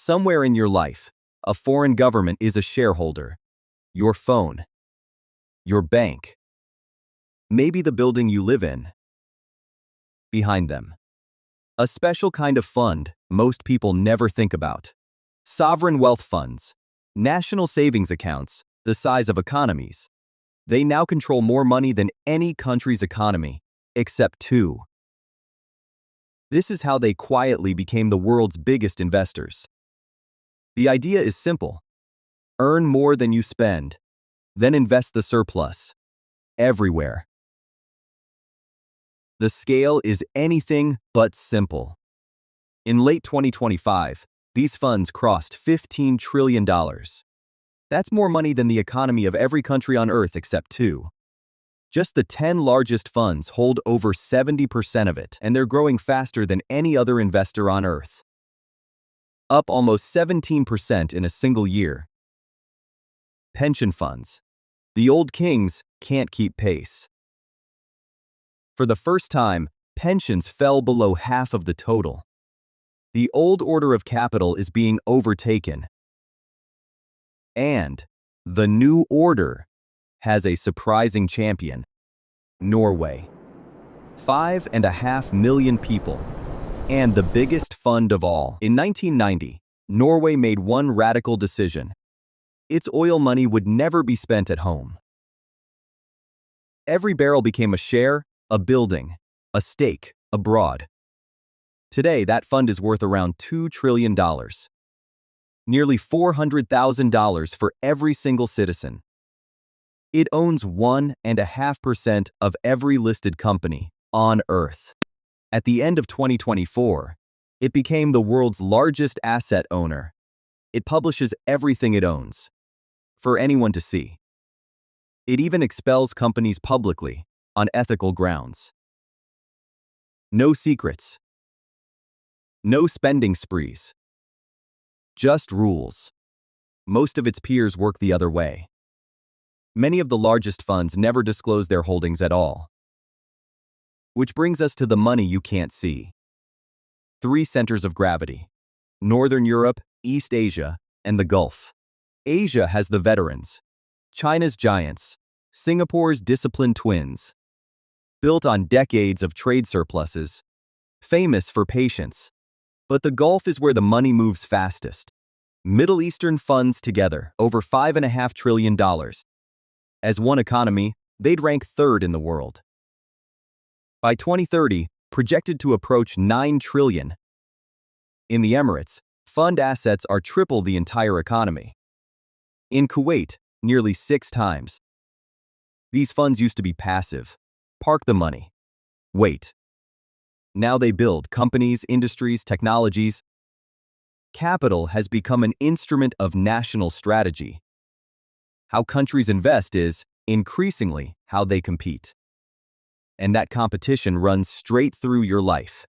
Somewhere in your life, a foreign government is a shareholder. Your phone, your bank, maybe the building you live in. Behind them, a special kind of fund most people never think about. Sovereign wealth funds, national savings accounts, the size of economies. They now control more money than any country's economy, except two. This is how they quietly became the world's biggest investors. The idea is simple. Earn more than you spend, then invest the surplus. Everywhere. The scale is anything but simple. In late 2025, these funds crossed $15 trillion. That's more money than the economy of every country on Earth except two. Just the 10 largest funds hold over 70% of it, and they're growing faster than any other investor on Earth. Up almost 17% in a single year. Pension funds. The old kings can't keep pace. For the first time, pensions fell below half of the total. The old order of capital is being overtaken. And the new order has a surprising champion. Norway. 5.5 million people. And the biggest fund of all. In 1990, Norway made one radical decision. Its oil money would never be spent at home. Every barrel became a share, a building, a stake, abroad. Today, that fund is worth around $2 trillion. Nearly $400,000 for every single citizen. It owns 1.5% of every listed company on Earth. At the end of 2024, it became the world's largest asset owner. It publishes everything it owns, for anyone to see. It even expels companies publicly, on ethical grounds. No secrets. No spending sprees. Just rules. Most of its peers work the other way. Many of the largest funds never disclose their holdings at all. Which brings us to the money you can't see. 3 centers of gravity: Northern Europe, East Asia, and the Gulf. Asia has the veterans, China's giants, Singapore's disciplined twins. Built on decades of trade surpluses, famous for patience. But the Gulf is where the money moves fastest. Middle Eastern funds together, over $5.5 trillion. As one economy, they'd rank third in the world. By 2030, projected to approach $9 trillion. In the Emirates, fund assets are triple the entire economy. In Kuwait, nearly 6 times. These funds used to be passive. Park the money. Wait. Now they build companies, industries, technologies. Capital has become an instrument of national strategy. How countries invest is, increasingly, how they compete. And that competition runs straight through your life.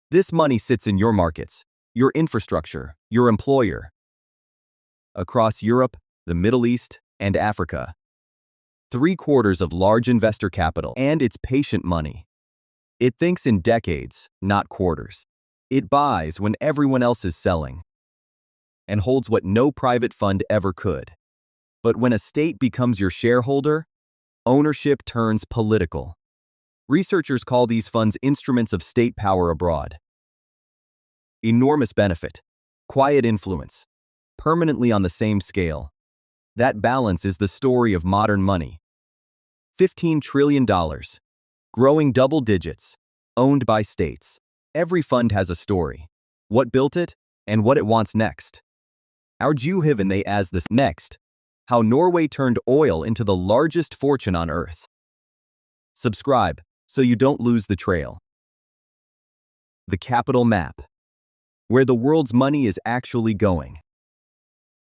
This money sits in your markets, your infrastructure, your employer. Across Europe, the Middle East, and Africa. 3/4 of large investor capital, and it's patient money. It thinks in decades, not quarters. It buys when everyone else is selling, and holds what no private fund ever could. But when a state becomes your shareholder, ownership turns political. Researchers call these funds instruments of state power abroad. Enormous benefit, quiet influence, permanently on the same scale. That balance is the story of modern money. $15 trillion, growing double digits, owned by states. Every fund has a story. What built it, and what it wants next. Our GPIF they as this next. How Norway turned oil into the largest fortune on Earth. Subscribe, so you don't lose the trail. The capital map. Where the world's money is actually going.